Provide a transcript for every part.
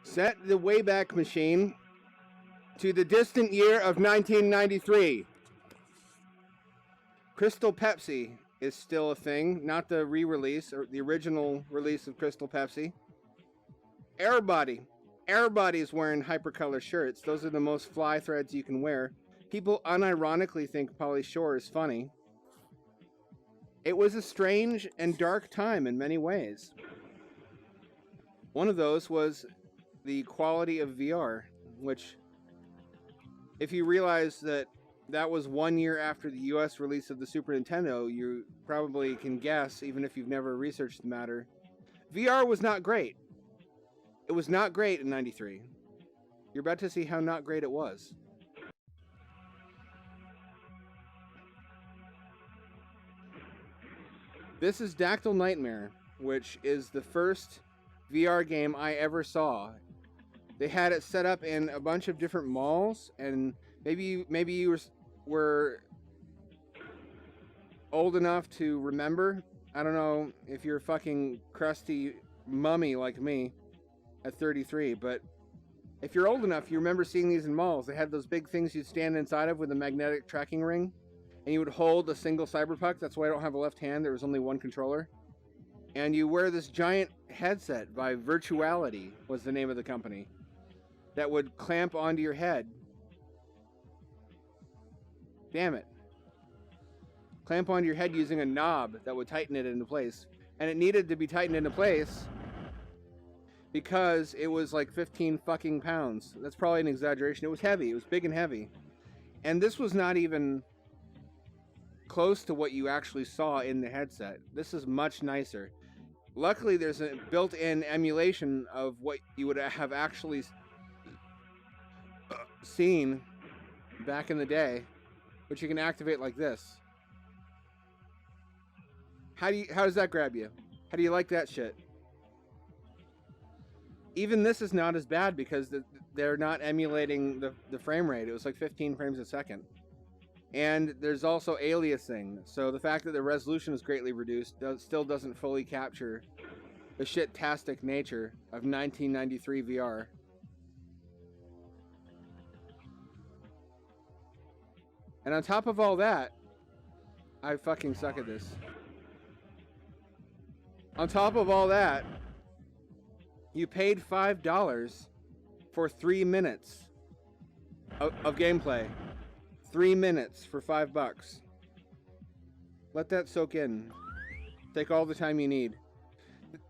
Set the Wayback Machine to the distant year of 1993. Crystal Pepsi is still a thing, not the re-release or the original release of Crystal Pepsi. Everybody is wearing hypercolor shirts. Those are the most fly threads you can wear. People unironically think Pauly Shore is funny. It was a strange and dark time in many ways. One of those was the quality of VR, which, if you realize that that was 1 year after the US release of the Super Nintendo, you probably can guess, even if you've never researched the matter, VR was not great. It was not great in 93. You're about to see how not great it was. This is Dactyl Nightmare, which is the first VR game I ever saw. They had it set up in a bunch of different malls, and maybe you were old enough to remember. I don't know if you're a fucking crusty mummy like me at 33, but if you're old enough, you remember seeing these in malls. They had those big things you'd stand inside of with a magnetic tracking ring, and you would hold a single cyberpuck. That's why I don't have a left hand. There was only one controller. And you wear this giant headset by Virtuality, was the name of the company, that would clamp onto your head. Damn it. Clamp onto your head using a knob that would tighten it into place. And it needed to be tightened into place because it was like 15 fucking pounds. That's probably an exaggeration. It was heavy. It was big and heavy. And this was not even close to what you actually saw in the headset. This is much nicer. Luckily, there's a built-in emulation of what you would have actually seen back in the day, which you can activate like this. How does that grab you? How do you like that shit? Even this is not as bad because they're not emulating the frame rate. It was like 15 frames a second. And there's also aliasing, so the fact that the resolution is greatly reduced still doesn't fully capture the shit-tastic nature of 1993 VR. And on top of all that, I fucking suck at this. On top of all that, you paid $5 for 3 minutes of gameplay. 3 minutes for $5. Let that soak in. Take all the time you need.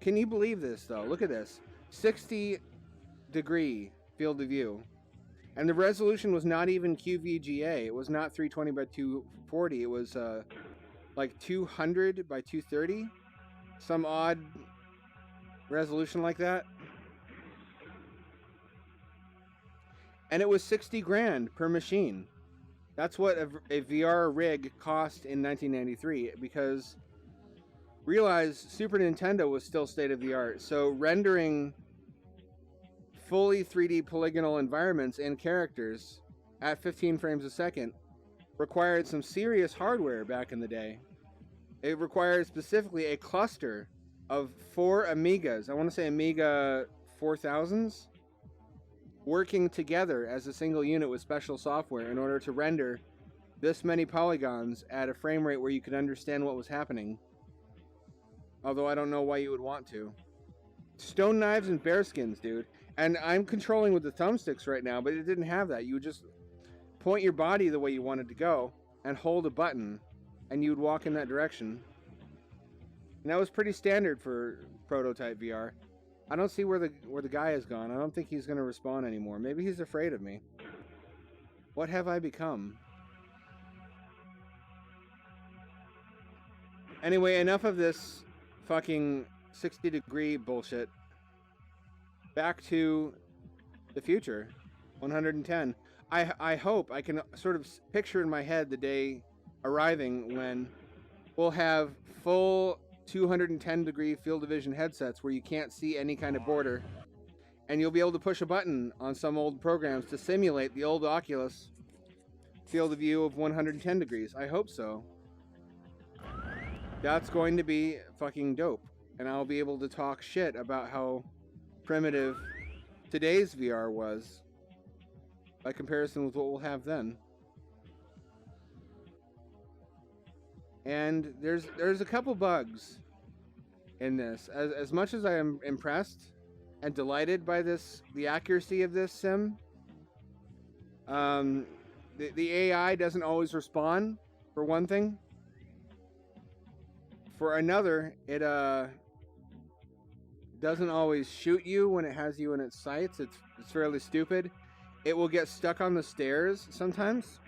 Can you believe this, though? Look at this. 60-degree field of view. And the resolution was not even QVGA. It was not 320 by 240. It was like 200 by 230. Some odd resolution like that. And it was 60 grand per machine. That's what a VR rig cost in 1993, because realize Super Nintendo was still state of the art. So rendering fully 3D polygonal environments and characters at 15 frames a second required some serious hardware back in the day. It required specifically a cluster of 4 Amigas. I want to say Amiga 4000s. Working together as a single unit with special software in order to render this many polygons at a frame rate where you could understand what was happening. Although I don't know why you would want to. Stone knives and bearskins, dude. And I'm controlling with the thumbsticks right now, but it didn't have that. You would just point your body the way you wanted to go and hold a button, and you would walk in that direction. And that was pretty standard for prototype VR. I don't see where the guy has gone. I don't think he's going to respawn anymore. Maybe he's afraid of me. What have I become? Anyway, enough of this fucking 60-degree bullshit. Back to the future. 110. I hope I can sort of picture in my head the day arriving when we'll have full 210-degree field of vision headsets where you can't see any kind of border, and you'll be able to push a button on some old programs to simulate the old Oculus field of view of 110 degrees. I hope so. That's going to be fucking dope, and I'll be able to talk shit about how primitive today's VR was by comparison with what we'll have then. And there's a couple bugs in this. As much as I am impressed and delighted by the accuracy of this sim, the AI doesn't always respond, for one thing. For another, it doesn't always shoot you when it has you in its sights. It's fairly stupid. It will get stuck on the stairs sometimes.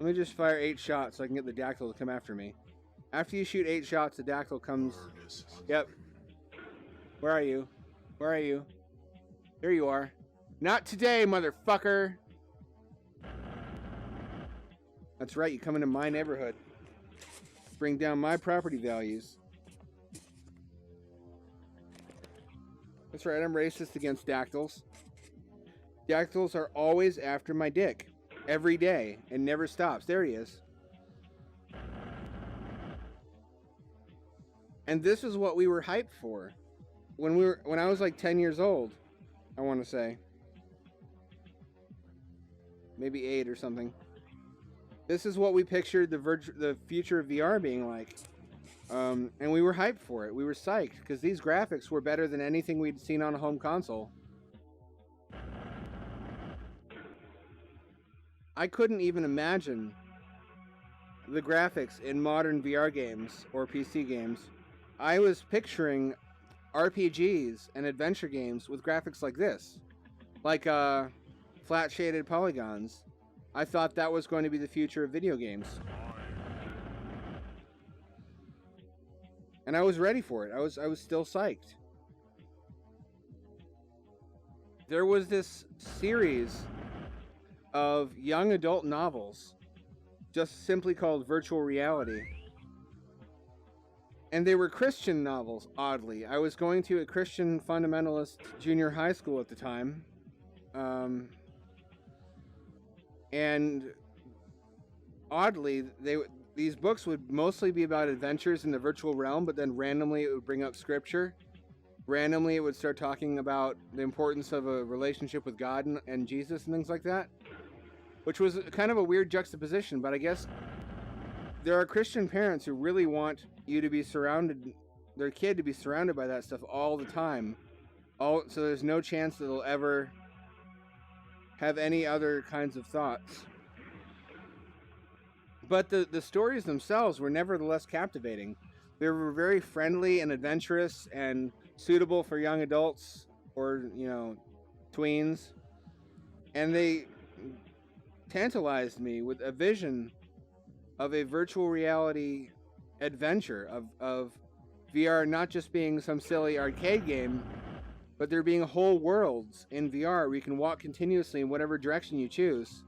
Let me just fire 8 shots so I can get the Dactyl to come after me. After you shoot 8 shots, the Dactyl comes... Yep. Where are you? Where are you? Here you are. Not today, motherfucker! That's right, you come into my neighborhood. Bring down my property values. That's right, I'm racist against Dactyls. Dactyls are always after my dick. Every day. And never stops. There he is. And this is what we were hyped for. When I was like 10 years old, I want to say. Maybe 8 or something. This is what we pictured the future of VR being like. And we were hyped for it. We were psyched because these graphics were better than anything we'd seen on a home console. I couldn't even imagine the graphics in modern VR games or PC games. I was picturing RPGs and adventure games with graphics like this. Like flat shaded polygons. I thought that was going to be the future of video games. And I was ready for it. I was still psyched. There was this series of young adult novels just simply called Virtual Reality. And they were Christian novels, oddly. I was going to a Christian fundamentalist junior high school at the time. And oddly, these books would mostly be about adventures in the virtual realm, but then randomly it would bring up scripture. Randomly it would start talking about the importance of a relationship with God and Jesus and things like that. Which was kind of a weird juxtaposition, but I guess there are Christian parents who really want you to be surrounded, their kid to be surrounded by that stuff all the time. So there's no chance that they'll ever have any other kinds of thoughts. But the stories themselves were nevertheless captivating. They were very friendly and adventurous and suitable for young adults or, tweens. And they tantalized me with a vision of a virtual reality adventure of VR not just being some silly arcade game, but there being whole worlds in VR where you can walk continuously in whatever direction you choose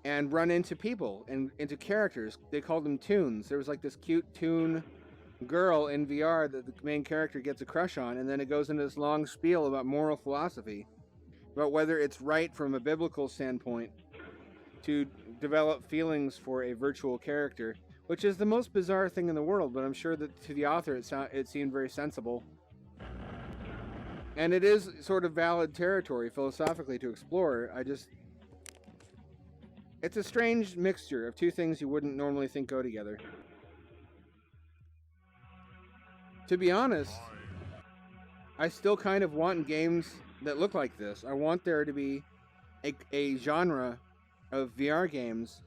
and run into people and into characters. They called them toons. There was like this cute toon girl in VR that the main character gets a crush on, and then it goes into this long spiel about moral philosophy, about whether it's right from a biblical standpoint to develop feelings for a virtual character, which is the most bizarre thing in the world, but I'm sure that to the author it seemed very sensible. And it is sort of valid territory philosophically to explore. It's a strange mixture of two things you wouldn't normally think go together. To be honest, I still kind of want games that look like this. I want there to be a genre of VR games,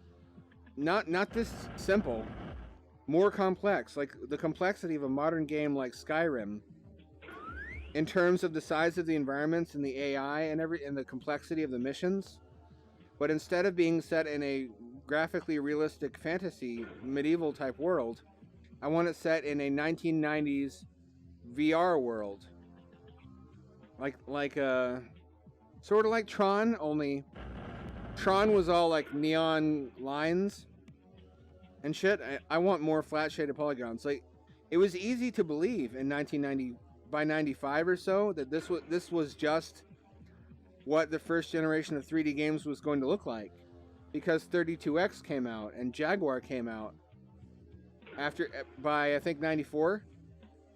not this simple, more complex, like the complexity of a modern game like Skyrim, in terms of the size of the environments and the AI and the complexity of the missions. But instead of being set in a graphically realistic fantasy medieval type world, I want it set in a 1990s VR world, like sort of like Tron, only Tron was all like neon lines and shit. I want more flat shaded polygons. Like, it was easy to believe in 1990, by 95 or so, that this was just what the first generation of 3D games was going to look like, because 32X came out and Jaguar came out, by I think 94,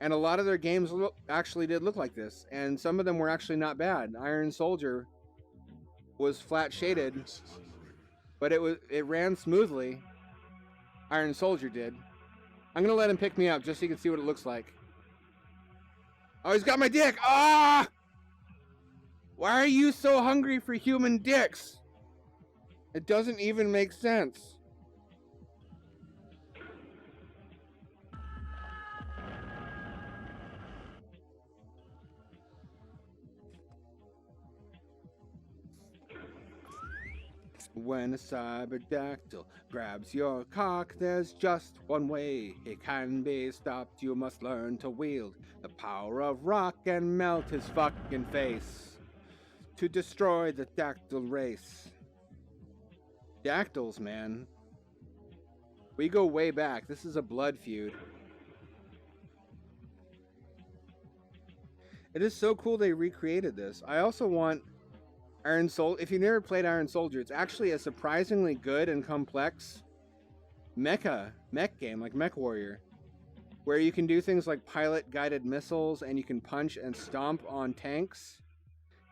and a lot of their games actually did look like this, and some of them were actually not bad. Iron Soldier was flat shaded, but it ran smoothly. Iron Soldier did. I'm gonna let him pick me up just so you can see what it looks like. Oh, he's got my dick! Ah! Why are you so hungry for human dicks? It doesn't even make sense. When a cyberdactyl grabs your cock, there's just one way it can be stopped. You must learn to wield the power of rock and melt his fucking face to destroy the dactyl race. Dactyls, man. We go way back. This is a blood feud. It is so cool they recreated this. I also want Iron Soldier. If you've never played Iron Soldier, it's actually a surprisingly good and complex mech game, like Mech Warrior, where you can do things like pilot guided missiles and you can punch and stomp on tanks.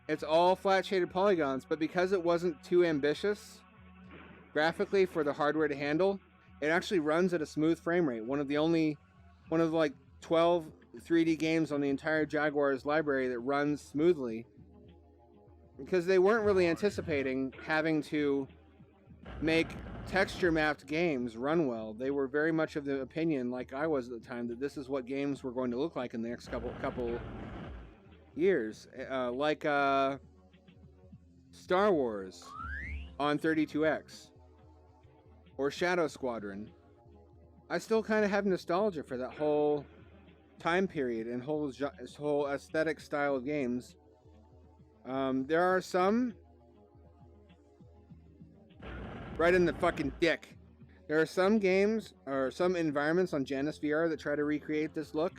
It's all flat shaded polygons, but because it wasn't too ambitious graphically for the hardware to handle, it actually runs at a smooth frame rate. One of the like 12 3D games on the entire Jaguar's library that runs smoothly, because they weren't really anticipating having to make texture mapped games run well. They were very much of the opinion, like I was at the time, that this is what games were going to look like in the next couple years. Like Star Wars on 32X or Shadow Squadron. I still kind of have nostalgia for that whole time period and whole aesthetic style of games. There are some right in the fucking dick. There are some games or some environments on Janus VR that try to recreate this look.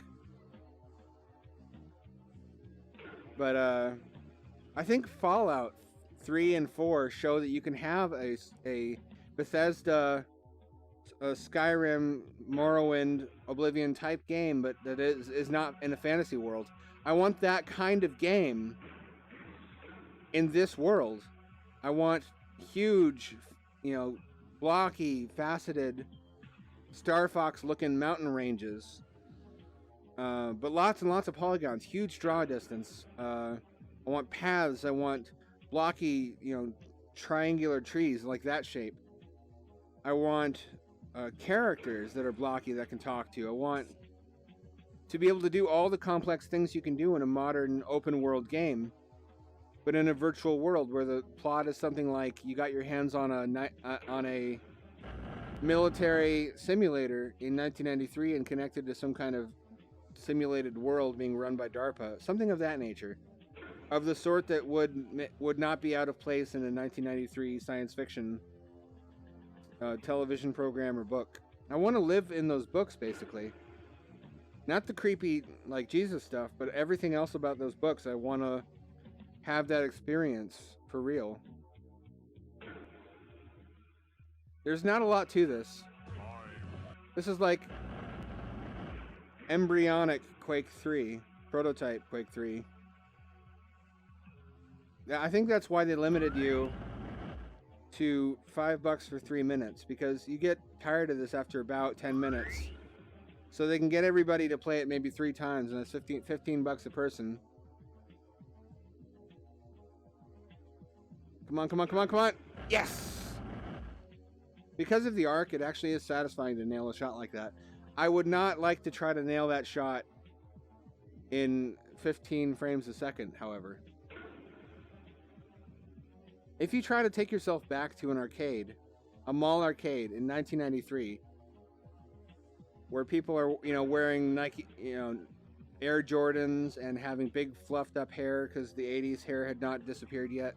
But I think Fallout 3 and 4 show that you can have a Bethesda, a Skyrim, Morrowind, Oblivion type game, but that is not in a fantasy world. I want that kind of game in this world. I want huge, blocky, faceted, Star Fox looking mountain ranges. But lots and lots of polygons, huge draw distance. I want paths, I want blocky, triangular trees like that shape. I want characters that are blocky that I can talk to. I want to be able to do all the complex things you can do in a modern open world game, but in a virtual world where the plot is something like you got your hands on a military simulator in 1993 and connected to some kind of simulated world being run by DARPA, something of that nature, of the sort that would not be out of place in a 1993 science fiction television program or book. I want to live in those books, basically. Not the creepy, like Jesus stuff, but everything else about those books. I want to have that experience for real. There's not a lot to this. This is like embryonic Quake 3, prototype Quake 3. I think that's why they limited you to $5 for 3 minutes, because you get tired of this after about 10 minutes. So they can get everybody to play it maybe 3 times, and it's $15 a person. Come on, come on, come on, come on! Yes! Because of the arc, it actually is satisfying to nail a shot like that. I would not like to try to nail that shot in 15 frames a second, however. If you try to take yourself back to an arcade, a mall arcade in 1993, where people are, wearing Nike, Air Jordans and having big fluffed up hair because the 80s hair had not disappeared yet.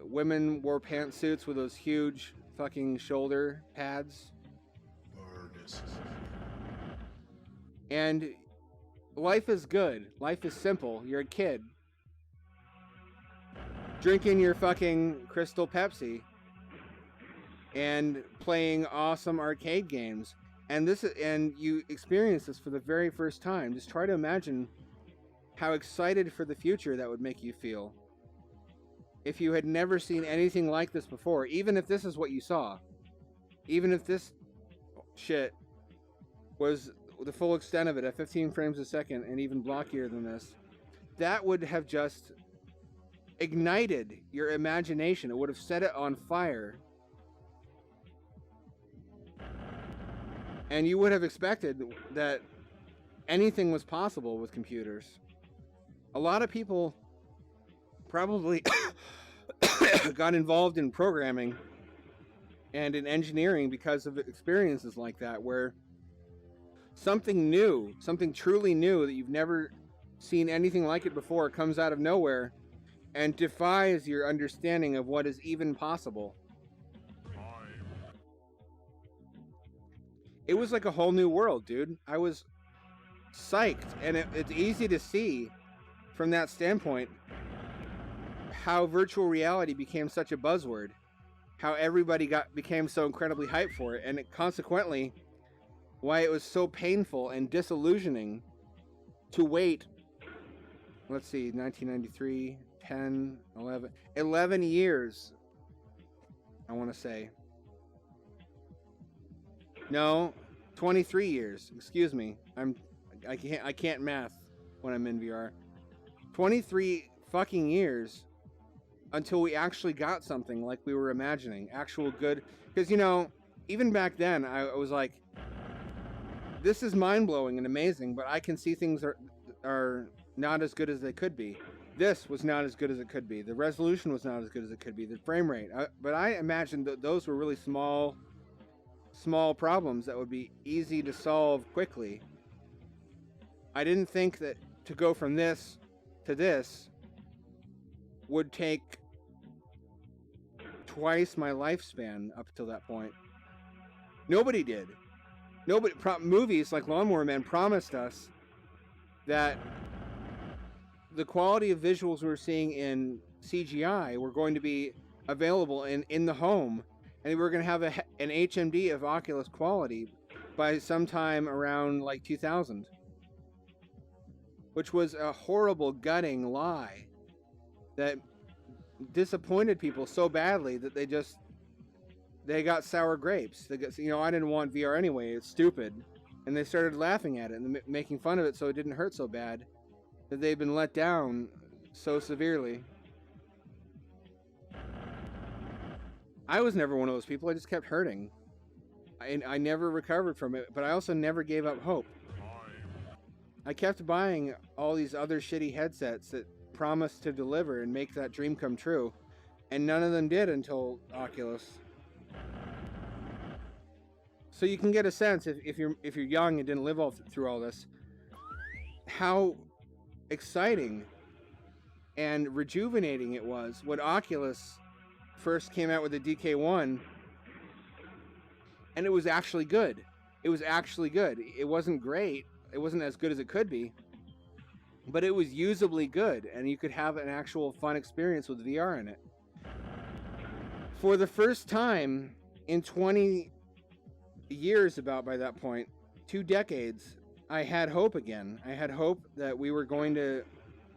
Women wore pantsuits with those huge fucking shoulder pads. And life is good. Life is simple. You're a kid. Drinking your fucking Crystal Pepsi and playing awesome arcade games. and you experience this for the very first time. Just try to imagine how excited for the future that would make you feel if you had never seen anything like this before. Even if this is what you saw, even if this shit was the full extent of it at 15 frames a second and even blockier than this, that would have just ignited your imagination. It would have set it on fire. And you would have expected that anything was possible with computers. A lot of people probably got involved in programming and in engineering because of experiences like that, where something new, something truly new that you've never seen anything like it before, comes out of nowhere and defies your understanding of what is even possible. It was like a whole new world, dude. I was psyched, and it's easy to see from that standpoint how virtual reality became such a buzzword, how everybody became so incredibly hyped for it, and consequently why it was so painful and disillusioning to wait, let's see, 1993, 10, 11 years, I want to say. No, 23 years. Excuse me. I can't math when I'm in VR. 23 fucking years until we actually got something like we were imagining, actual good. Because, you know, even back then I was like, this is mind-blowing and amazing, but I can see things are not as good as they could be. This was not as good as it could be. The resolution was not as good as it could be. The frame rate. But I imagined that those were really small problems that would be easy to solve quickly. I didn't think that to go from this to this would take twice my lifespan up till that point. Nobody did. Movies like Lawnmower Man promised us that the quality of visuals we were seeing in CGI were going to be available in the home, and we were going to have an HMD of Oculus quality by sometime around like 2000, which was a horrible, gutting lie that disappointed people so badly that they got sour grapes. I didn't want VR anyway. It's stupid, and they started laughing at it and making fun of it, so it didn't hurt so bad, that they've been let down so severely. I was never one of those people. I just kept hurting. I never recovered from it, but I also never gave up hope. I kept buying all these other shitty headsets that promised to deliver and make that dream come true, and none of them did until Oculus. So you can get a sense, if you're young and didn't live through all this, how exciting and rejuvenating it was when Oculus first came out with the DK1, and it was actually good. It was actually good. It wasn't great. It wasn't as good as it could be, but it was usably good, and you could have an actual fun experience with VR in it. For the first time in 20 years, about by that point, 2 decades, I had hope again. I had hope that we were going to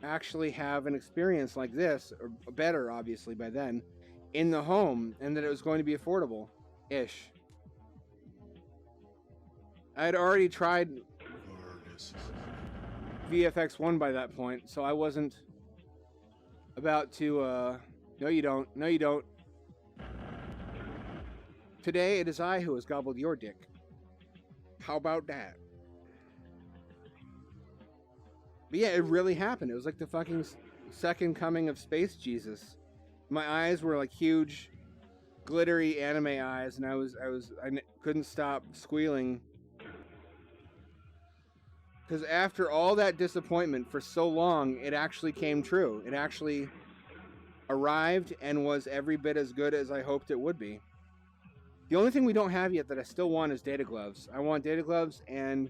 actually have an experience like this, or better, obviously, by then, in the home, and that it was going to be affordable-ish. I had already tried VFX1 by that point, so I wasn't about to, no you don't, no you don't. Today it is I who has gobbled your dick. How about that? But yeah, it really happened. It was like the fucking second coming of Space Jesus. My eyes were like huge, glittery anime eyes, and I couldn't stop squealing. Because after all that disappointment for so long, it actually came true. It actually arrived and was every bit as good as I hoped it would be. The only thing we don't have yet that I still want is data gloves. I want data gloves and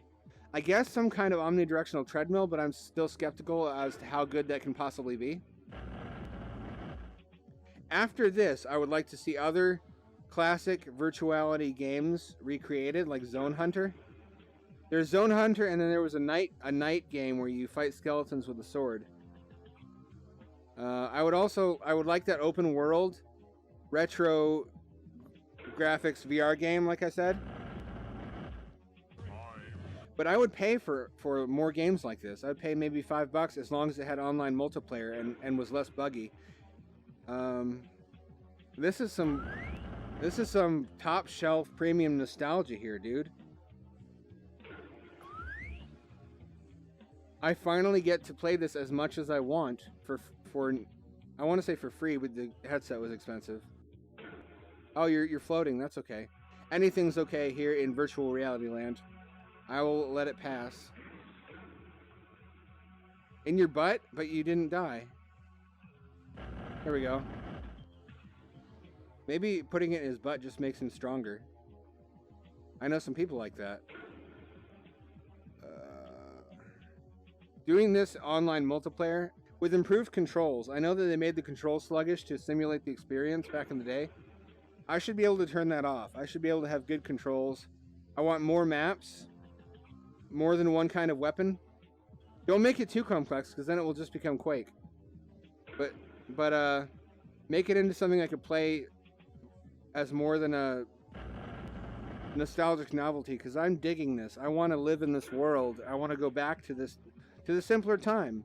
I guess some kind of omnidirectional treadmill, but I'm still skeptical as to how good that can possibly be. After this, I would like to see other classic virtuality games recreated, like Zone Hunter. There's Zone Hunter, and then there was a night game where you fight skeletons with a sword. I would like that open world retro graphics VR game, like I said. But I would pay for more games like this. I'd pay maybe $5 as long as it had online multiplayer and was less buggy. This is some top shelf premium nostalgia here, dude. I finally get to play this as much as I want for I want to say for free, but the headset was expensive. Oh, you're floating. That's okay. Anything's okay here in virtual reality land. I will let it pass. In your butt, but you didn't die. There we go. Maybe putting it in his butt just makes him stronger. I know some people like that. Doing this online multiplayer with improved controls. I know that they made the controls sluggish to simulate the experience back in the day. I should be able to turn that off. I should be able to have good controls. I want more maps. More than one kind of weapon. Don't make it too complex, because then it will just become Quake. But make it into something I could play as more than a nostalgic novelty, because I'm digging this. I want to live in this world. I want to go back to the simpler time.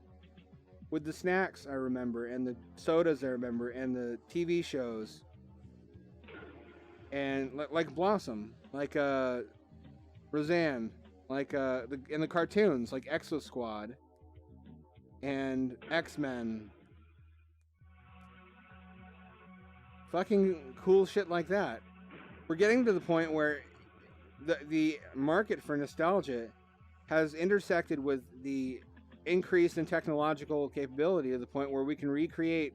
With the snacks I remember, and the sodas I remember, and the TV shows. And like Blossom, like Roseanne, like in the cartoons, like Exo Squad and X-Men. Fucking cool shit like that. We're getting to the point where the market for nostalgia has intersected with the increase in technological capability to the point where we can recreate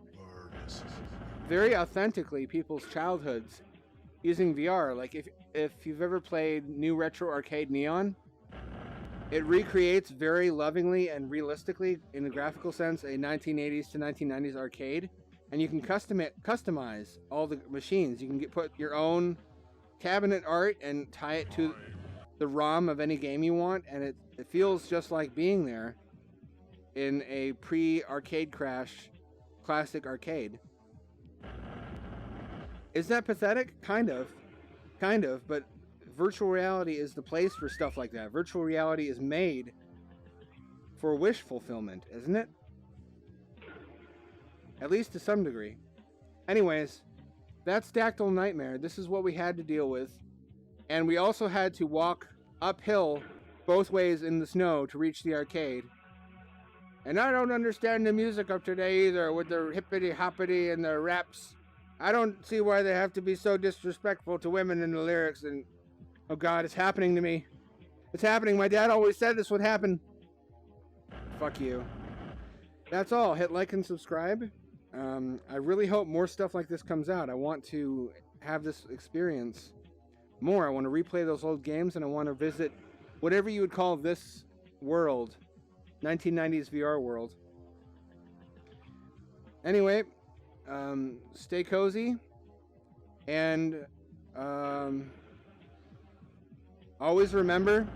very authentically people's childhoods using VR. Like if you've ever played New Retro Arcade Neon, it recreates very lovingly and realistically, in a graphical sense, a 1980s to 1990s arcade, and you can customize all the machines. You can put your own cabinet art and tie it to the ROM of any game you want, and it feels just like being there in a pre-arcade crash classic arcade. Is that pathetic? Kind of, but virtual reality is the place for stuff like that. Virtual reality is made for wish fulfillment, isn't it? At least to some degree. Anyways, that's Dactyl Nightmare. This is what we had to deal with. And we also had to walk uphill both ways in the snow to reach the arcade. And I don't understand the music of today either, with the hippity hoppity and the raps. I don't see why they have to be so disrespectful to women in the lyrics. And oh God, it's happening to me. It's happening. My dad always said this would happen. Fuck you. That's all. Hit like and subscribe. I really hope more stuff like this comes out. I want to have this experience more. I want to replay those old games, and I want to visit whatever you would call this world. 1990s VR world. Anyway, stay cozy, and always remember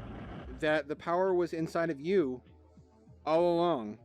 that the power was inside of you all along.